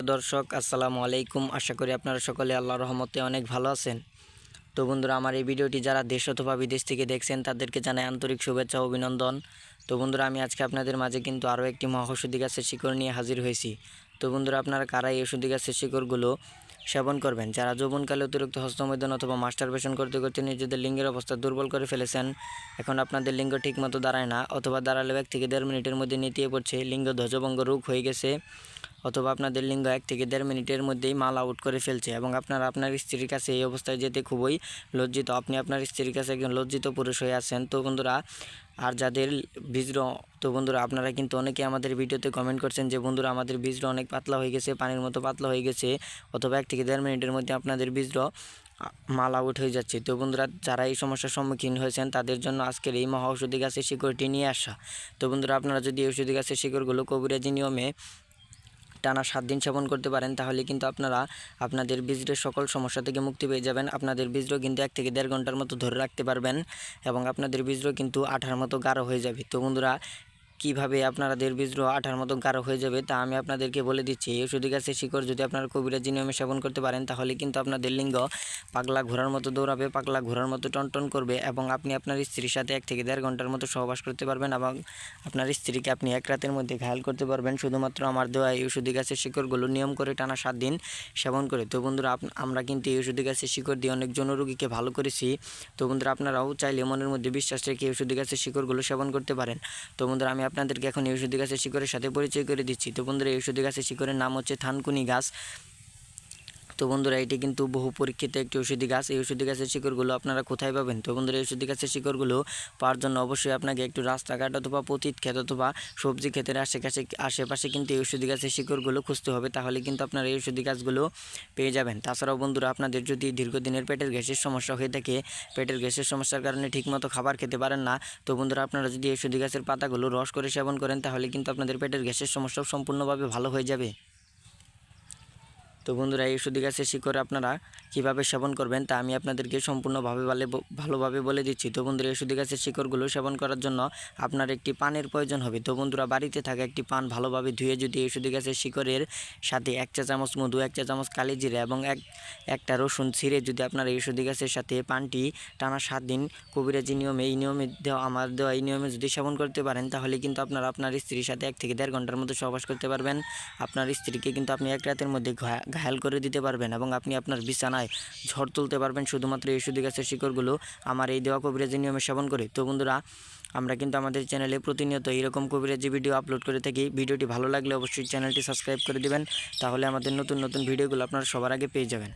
দর্শক আসসালামু আলাইকুম। আশা করি আপনারা সকলে আল্লাহর রহমতে অনেক ভালো আছেন। তো বন্ধুরা, আমার এই ভিডিওটি যারা দেশ অথবা বিদেশ থেকে দেখছেন তাদেরকে জানাই আন্তরিক শুভেচ্ছা ও অভিনন্দন। তো বন্ধুরা, আমি আজকে আপনাদের মাঝে কিন্তু আরও একটি মহাঔষধি গাছের শিকড় নিয়ে হাজির হয়েছি। তো বন্ধুরা, আপনারা কারা এই ওষুধি গাছের শিকড়গুলো সেবন করবেন? যারা যৌবনকালে অতিরিক্ত হস্তমৈথুন অথবা মাস্টারবেশন করতে করতে নিজেদের লিঙ্গের অবস্থা দুর্বল করে ফেলেছেন, এখন আপনাদের লিঙ্গ ঠিকমতো দাঁড়ায় না, অথবা দাঁড়ালেও 1 থেকে 1.5 মিনিটের মধ্যে নেতিয়ে পড়ছে, লিঙ্গ ধ্বজভঙ্গ রোগ হয়ে গেছে, অথবা আপনাদের লিঙ্গ 1 থেকে 1.5 মিনিটের মধ্যেই মাল আউট করে ফেলছে এবং আপনারা আপনার স্ত্রীর কাছে এই অবস্থায় যেতে খুবই লজ্জিত। আপনি আপনার স্ত্রীর কাছে একজন লজ্জিত পুরুষ হয়ে আছেন। তো বন্ধুরা, আর যাদের বীজ্র, তো বন্ধুরা আপনারা কিন্তু অনেকে আমাদের ভিডিওতে কমেন্ট করছেন যে বন্ধুরা আমাদের বীজ্র অনেক পাতলা হয়ে গেছে, পানির মতো পাতলা হয়ে গেছে, অথবা 1 থেকে 1.5 মিনিটের মধ্যে আপনাদের বীজ্র মাল আউট হয়ে যাচ্ছে। তো বন্ধুরা, যারা এই সমস্যার সম্মুখীন হয়েছেন তাদের জন্য আজকের এই মহা ঔষধি গাছের শিকড়টি নিয়ে আসা। তো বন্ধুরা, আপনারা যদি এই ঔষধি গাছের শিকড়গুলো কবিরাজি নিয়মে টানা 7 দিন সেবন করতে পারেন, তাহলে কিন্তু আপনারা আপনাদের বীজের সকল সমস্যা থেকে মুক্তি পেয়ে যাবেন। আপনাদের বীজও কিন্তু 1 থেকে 1.5 ঘন্টার মতো ধরে রাখতে পারবেন এবং আপনাদের বীজও কিন্তু আঠার মতো গাঢ় হয়ে যাবে। তো বন্ধুরা, কীভাবে আপনাদের বীজও আঠার মতো গাঢ় হয়ে যাবে তা আমি আপনাদেরকে বলে দিচ্ছি। এই ওষুধি গাছের শিকড় যদি আপনারা কবিরাজি নিয়মে সেবন করতে পারেন, তাহলে কিন্তু আপনাদের লিঙ্গ পাগলা ঘোড়ার মতো দৌড়াবে, পাগলা ঘোড়ার মতো টনটন করবে এবং আপনি আপনার স্ত্রীর সাথে 1 থেকে 1.5 ঘন্টার মতো সহবাস করতে পারবেন এবং আপনার স্ত্রীকে আপনি 1 রাতের মধ্যে ঘায়াল করতে পারবেন শুধুমাত্র আমার দেওয়া এই ওষুধি গাছের শিকড়গুলো নিয়ম করে টানা 7 দিন সেবন করে। তো বন্ধুরা, আমরা কিন্তু এই ওষুধি গাছের শিকড় দিয়ে অনেক জনরোগীকে ভালো করেছি। তো বন্ধুরা, আপনারাও চাইলে মনের মধ্যে বিশ্বাস রেখে এই ওষুধি গাছের শিকড়গুলো সেবন করতে পারেন। তো বন্ধুরা, আমি আপনাদেরকে এখন এই ওষুধি গাছের শিকড়ের সাথে পরিচয় করে দিচ্ছি। তো বন্ধুরা, এই ওষুধি গাছের শিকড়ের নাম হচ্ছে থানকুনি গাছ। তো বন্ধুরা, এটি কিন্তু বহু পরীক্ষিত একটি ওষুধি গাছ। এই ওষুধি গাছের শিকড়গুলো আপনারা কোথায় পাবেন? তো বন্ধুরা, এই ওষুধি গাছের শিকড়গুলো পাওয়ার জন্য অবশ্যই আপনাকে একটু রাস্তাঘাট অথবা পতিত ক্ষেত অথবা সবজি ক্ষেতের আশেপাশে কিন্তু এই ওষুধি গাছের শিকড়গুলো খুঁজতে হবে, তাহলে কিন্তু আপনারা এই ওষুধি গাছগুলো পেয়ে যাবেন। তাছাড়াও বন্ধুরা, আপনাদের যদি দীর্ঘদিনের পেটের গ্যাসের সমস্যা হয়ে থাকে, পেটের গ্যাসের সমস্যার কারণে ঠিকমতো খাবার খেতে পারেন না, তো বন্ধুরা আপনারা যদি এই ওষুধি গাছের পাতাগুলো রস করে সেবন করেন, তাহলে কিন্তু আপনাদের পেটের গ্যাসের সমস্যাও সম্পূর্ণভাবে ভালো হয়ে যাবে। তো বন্ধুরা, এই ওষুধি গাছের শিকড় আপনারা কীভাবে সেবন করবেন তা আমি আপনাদেরকে সম্পূর্ণভাবে ভালোভাবে বলে দিচ্ছি। তো বন্ধুরা, এই ওষুধি গাছের শিকড়গুলো সেবন করার জন্য আপনার একটি পানের প্রয়োজন হবে। তো বন্ধুরা, বাড়িতে থাকা একটি পান ভালোভাবে ধুয়ে যদি এই ওষুধি গাছের শিকড়ের সাথে 1 চা চামচ মধু, 1 চা চামচ কালি জিরা এবং একটা রসুন ছিঁড়ে যদি আপনারা এই ওষুধি গাছের সাথে পানটি টানা 7 দিন কবিরাজি নিয়মে আমার দেওয়া এই নিয়মে যদি সেবন করতে পারেন, তাহলে কিন্তু আপনারা আপনার স্ত্রীর সাথে 1 থেকে 1.5 ঘন্টার মতো সহবাস করতে পারবেন। আপনার স্ত্রীকে কিন্তু আপনি 1 রাতের মধ্যে ঘায়াল করে দিতে পারবেন এবং আপনি আপনার বিছানায় ঝড় তুলতে পারবেন শুধুমাত্র এই ওষুধি গাছের শিকড়গুলো আমার এই দেওয়া কবিরাজি নিয়মে সেবন করে। তো বন্ধুরা, আমরা কিন্তু আমাদের চ্যানেলে প্রতিনিয়ত এরকম কবিরাজি ভিডিও আপলোড করে থাকি। ভিডিওটি ভালো লাগলে অবশ্যই চ্যানেলটি সাবস্ক্রাইব করে দিবেন, তাহলে আমাদের নতুন নতুন ভিডিওগুলো আপনারা সবার আগে পেয়ে যাবেন।